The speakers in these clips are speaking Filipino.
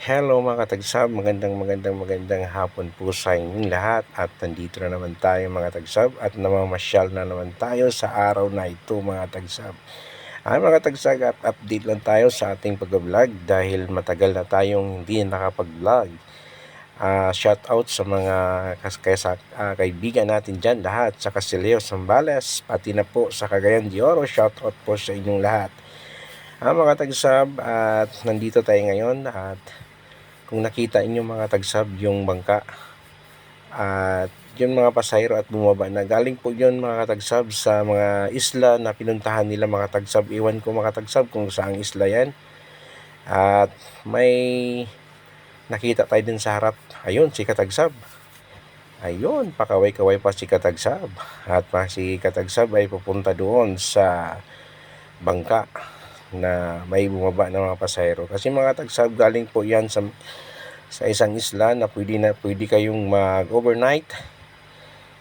Hello mga katagsab, magandang hapon po sa inyong lahat at nandito na naman tayo mga tagsab at namamasyal na naman tayo sa araw na ito mga tagsab. Mga tagsab, at update lang tayo sa ating pag-vlog dahil matagal na tayong hindi nakapag-vlog. Shout out sa mga kaibigan natin dyan lahat, sa Casileo Zambales, pati na po sa Cagayan de Oro, shout out po sa inyong lahat. Mga tagsab, at nandito tayo ngayon at kung nakita inyo mga tagsab yung bangka at yung mga pasahero at bumaba na, galing po yun mga tagsab sa mga isla na pinuntahan nila mga tagsab. Iwan ko mga tagsab kung saang isla yan. At may nakita tayo din sa harap. Ayun si Katagsab. Ayun, pakaway-kaway pa si Katagsab. At si Katagsab ay pupunta doon sa bangka na may bumaba na mga pasahero. Kasi mga tagsab, galing po yan sa isang isla na pwede kayong mag-overnight.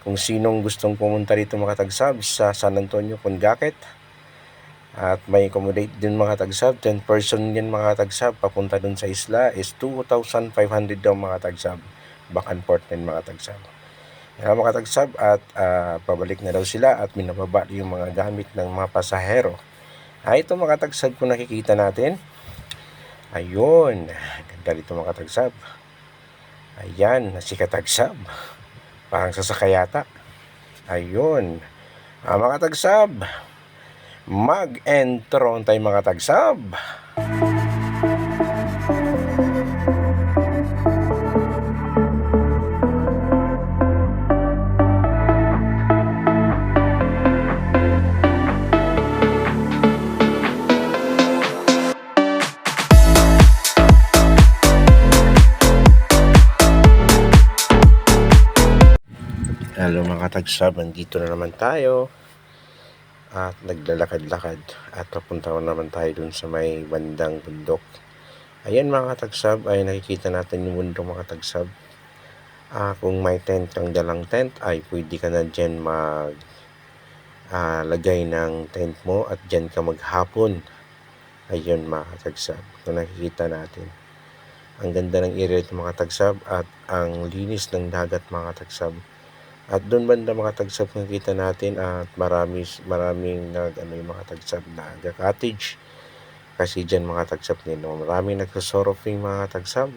Kung sinong gustong pumunta dito mga tagsab sa San Antonio, Pungaket. At may accommodate din mga tagsab. 10 person din mga tagsab. Papunta dun sa isla is 2,500 daw mga tagsab. Back and forth din mga tagsab. Mga tagsab, at pabalik na daw sila at minababa yung mga gamit ng mga pasahero. Ito mga tagsab kung nakikita natin. Ayun, ganda dito mga tagsab. Ayan, si Katagsab. Parang sasakay yata. Ayun. Mga tagsab, mag-entron tayo mga tagsab. Hello mga tagsab, nandito na naman tayo at naglalakad-lakad at papunta na naman tayo dun sa may bandang bundok. Ayan mga tagsab, ay nakikita natin yung bundok mga tagsab. Kung may tent kang dalang tent, ay pwede ka na dyan lagay ng tent mo at dyan ka maghapon. Ayun mga tagsab, kung nakikita natin. Ang ganda ng area ito mga tagsab at ang linis ng dagat mga tagsab. At doon banda mga tagsab nakita natin at maraming yung mga tagsab na cottage. Kasi dyan mga tagsab nino, maraming nagsasurfing mga tagsab.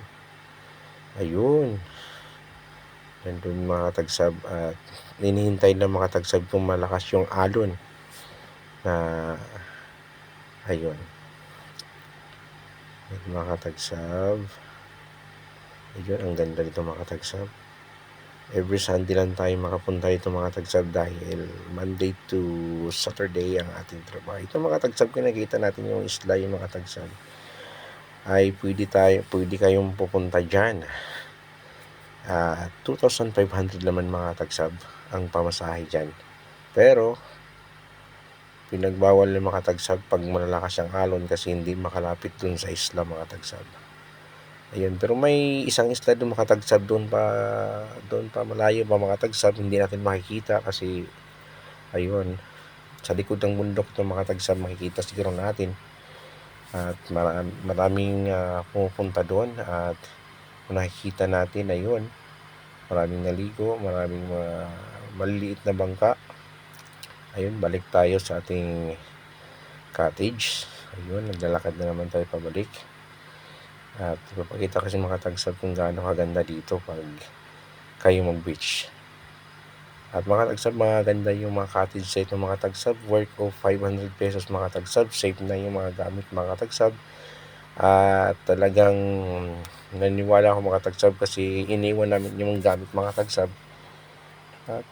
Ayun. Nandun mga tagsab at hinihintay ng mga tagsab kung malakas yung alon. Ayun. Mga tagsab. Ayun, ang ganda dito mga tagsab. Every Sunday lang tayo makapunta dito mga tagsab dahil Monday to Saturday ang ating trabaho. Ito mga tagsab, kinakita natin yung isla, yung mga tagsab. Ay pwede kayong pupunta dyan. 2,500 naman mga tagsab ang pamasahe dyan. Pero pinagbawal ng mga tagsab pag malalakas ang alon kasi hindi makalapit dun sa isla mga tagsab. Ayun, pero may isang isla doon mga tagsab, doon pa malayo pa mga tagsab, hindi natin makikita kasi ayun, sa likod ng bundok ng mga tagsab makikita siguro natin. At maraming pumupunta doon at kung nakikita natin, ayun, maraming naligo, maraming maliliit na bangka. Ayun, balik tayo sa ating cottage. Ayun, naglalakad na naman tayo pabalik. At ipapakita kasi mga tagsab kung gaano kaganda dito pag kayo mag-beach. At mga tagsab, maganda yung mga cottage site ng mga tagsab, worth of 500 pesos mga tagsab. Safe na yung mga gamit mga tagsab. At talagang naniwala ako mga tagsab kasi iniwan namin yung gamit mga tagsab. At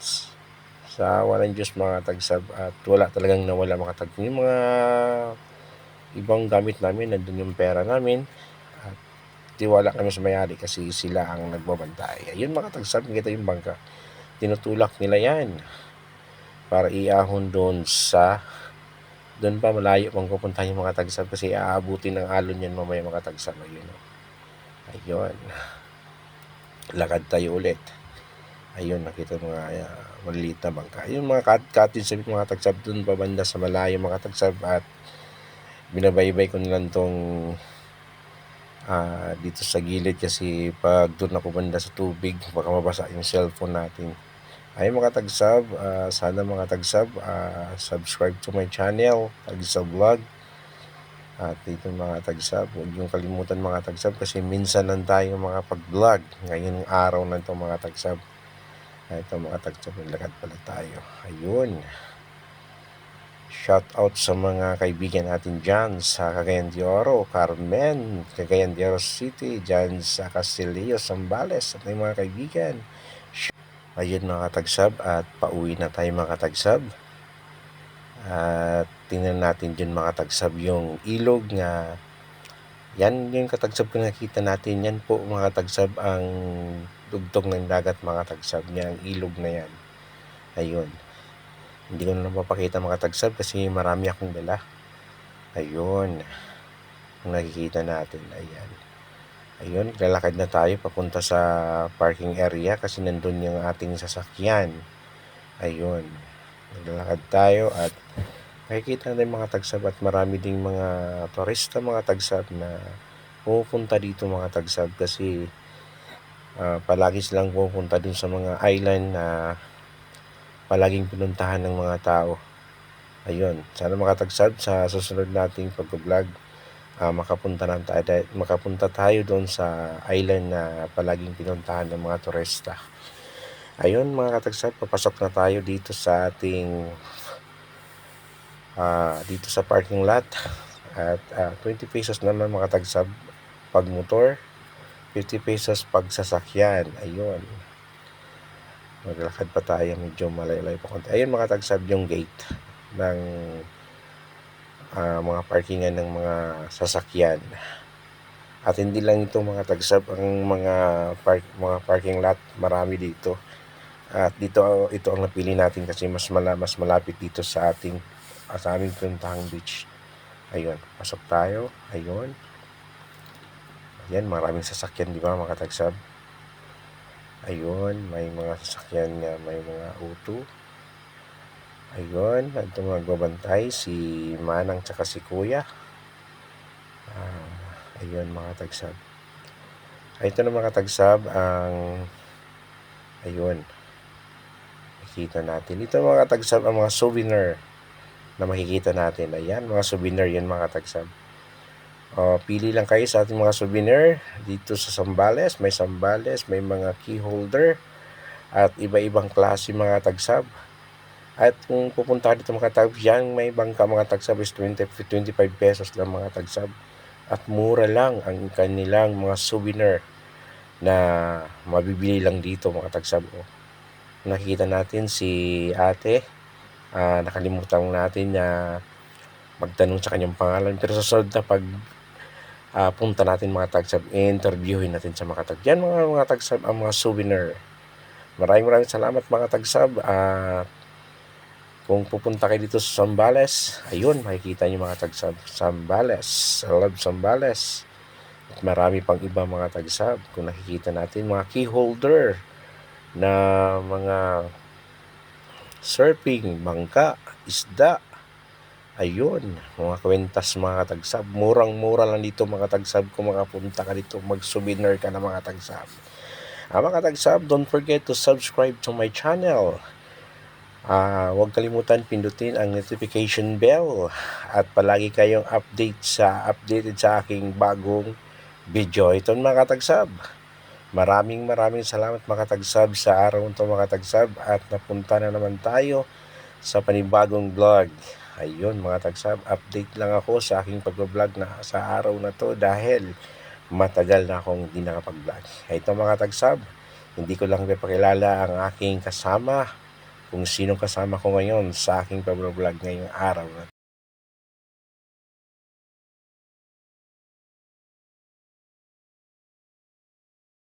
sa awa ng Diyos mga tagsab, at wala talagang nawala mga tagsab. Yung mga ibang gamit namin, nandun yung pera namin. At tiwala kami sa may-ari kasi sila ang nagbabantay. Ayun mga tagsab, kita yung bangka. Tinutulak nila yan para iahon doon pa malayo pang pupunta yung mga tagsab kasi aabutin ng alon yan mamaya mga tagsab. Ayun. Lakad tayo ulit. Ayun, nakita mga maliliit na bangka. Yung mga cottage sabi mga tagsab doon pa banda sa malayo mga tagsab, at binabaybay ko nilang tong dito sa gilid kasi pag doon ako banda sa tubig baka mabasa yung cellphone natin. Ay mga tagsab, sana mga tagsab, subscribe to my channel, Tagsab Vlog. At dito mga tagsab, huwag yung kalimutan mga tagsab kasi minsan lang tayo mga pag-vlog ngayong araw na ito mga tagsab. Ito mga tagsab, naglakad pala tayo. Ayun. Shout out sa mga kaibigan natin dyan sa Cagayan de Oro, Carmen, Cagayan de Oro City, dyan sa Castillo, Zambales, at may mga kaibigan. Ayun mga tagsab, at pauwi na tayo mga tagsab. At tingnan natin dyan mga tagsab yung ilog nga yan yung katagsab ko nakita natin. Yan po mga tagsab ang dugtong ng dagat mga tagsab niya, ang ilog na yan. Ayun. Hindi ko na mapapakita mga tagsab kasi marami akong dala. Ayun. Ang nakikita natin. Ayan. Ayun, lalakad na tayo papunta sa parking area kasi nandun yung ating sasakyan. Ayun. Naglalakad tayo at makikita natin mga tagsab at marami ding mga turista mga tagsab na pupunta dito mga tagsab kasi palagi silang pupunta dun sa mga island na palaging pinuntahan ng mga tao. Ayun, sana mga tagsab sa susunod nating pag-vlog makapunta tayo doon sa island na palaging pinuntahan ng mga turista. Ayun mga katagsab, papasok na tayo dito sa ating dito sa parking lot at 20 pesos naman mga tagsab pag motor, 50 pesos pag sasakyan. Ayun, maglakad pa tayo, medyo malayo-layo pa konti. Ayun mga tagsab yung gate ng mga parkingan ng mga sasakyan. At hindi lang ito mga tagsab ang mga parking lot, marami dito. At dito ito ang napili natin kasi mas malapit dito sa aming puntahang beach. Ayun, pasok tayo. Ayun. Ayan, maraming sasakyan, di ba mga tagsab? Ayun, may mga sasakyan nga, may mga auto. Ayun, ito magbabantay si Manang tsaka si Kuya. Ayun mga tagsab. Ito na mga tagsab ang ayun. Makikita natin. Ito mga tagsab ang mga souvenir na makikita natin. Ayan, mga souvenir yan mga tagsab. Pili lang kayo sa ating mga souvenir dito sa Zambales. May Zambales, may mga key holder at iba-ibang klase mga tagsab. At kung pupunta dito mga tagsab, yan may bangka mga tagsab is 25 pesos lang mga tagsab. At mura lang ang kanilang mga souvenir na mabibili lang dito mga tagsab. Nakikita natin si ate, nakalimutan natin na magtanong sa kanyang pangalan, pero sa sunod na pag punta natin mga tagsab, interviewin natin sa mga tagsab. Yan mga tagsab ang mga souvenir. Maraming salamat mga tagsab. Kung pupunta kayo dito sa Zambales, ayun, makikita nyo mga tagsab, Zambales, I love Zambales. At marami pang iba mga tagsab. Kung nakikita natin mga key holder na mga surfing, bangka, isda. Ayun, mga kwentas mga tagsab. Murang-mura lang dito mga tagsab kung makapunta ka dito, mag-souvenir ka na mga tagsab. Mga tagsab, don't forget to subscribe to my channel. Huwag kalimutan pindutin ang notification bell at palagi kayong updated sa aking bagong video. Ito mga tagsab. Maraming salamat mga tagsab sa araw nito mga tagsab at napunta na naman tayo sa panibagong vlog. Ayun mga tagsab, update lang ako sa aking pag-vlog na sa araw na to dahil matagal na akong hindi nakapag-vlog. Ito mga tagsab, hindi ko lang ipakilala ang aking kasama, kung sinong kasama ko ngayon sa aking pag-vlog ngayong araw na